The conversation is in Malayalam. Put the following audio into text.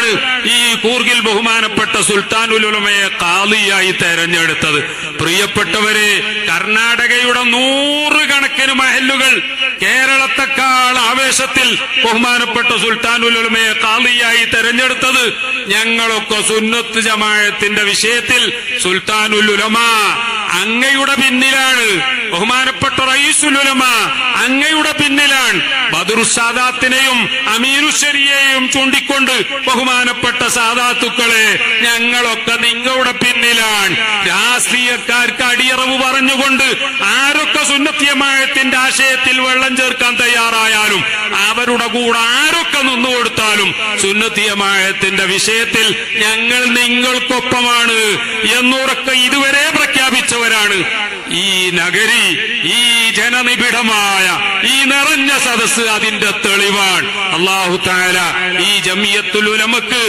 എന്തുകൊണ്ടാണ് ഈ കൂർഗിൽ ബഹുമാനപ്പെട്ട സുൽത്താനുൽ ഉലമയെ ഖാദിയായി തെരഞ്ഞെടുത്തത്? പ്രിയപ്പെട്ടവരെ, കർണാടകയുടെ 100 കണക്കിന് മഹല്ലുകൾ കേരളത്തെക്കാൾ ആവേശത്തിൽ ബഹുമാനപ്പെട്ട സുൽത്താനുൽ ഉലമയെ ഖാദിയായി തെരഞ്ഞെടുത്തത് ഞങ്ങളൊക്കെ സുന്നത്ത് ജമാഅത്തിന്റെ വിഷയത്തിൽ സുൽത്താനുൽ ഉലമ അങ്ങയുടെ പിന്നിലാണ്. ബഹുമാനപ്പെട്ട റഈസുൽ ഉലമ അങ്ങയുടെ പിന്നിലാണ്. ബദറുസ്സാദാത്തിനെയും അമീനുശരിയെയും ചൂണ്ടിക്കൊണ്ട് ബഹുമാനപ്പെട്ട സാദാത്തുക്കളെ, ഞങ്ങളൊക്കെ നിങ്ങളുടെ പിന്നിലാണ്. രാഷ്ട്രീയക്കാർക്ക് അടിയറവ് പറഞ്ഞുകൊണ്ട് ആരൊക്കെ സുന്നത്ത് ജമാഅത്തിന്റെ ആശയത്തിൽ വെള്ളം ചേർക്കാൻ തയ്യാറായാലും അവരുടെ കൂടെ ആരൊക്കെ നിന്നുകൊടുത്താലും സുന്നത്ത് ജമാഅത്തിന്റെ വിഷയത്തിൽ ഞങ്ങൾ നിങ്ങൾക്കൊപ്പമാണ് എന്നുറക്കെ ഇതുവരെ പ്രഖ്യാപിച്ചവരാണ്. ഈ നഗരി, ഈ ജനനിബിഡമായ ഈ നിറഞ്ഞ സദസ്സ് അതിന്റെ തെളിവാണ്. അല്ലാഹു തആല ഈ ജമിയത്തുൽ ഉലമക്ക്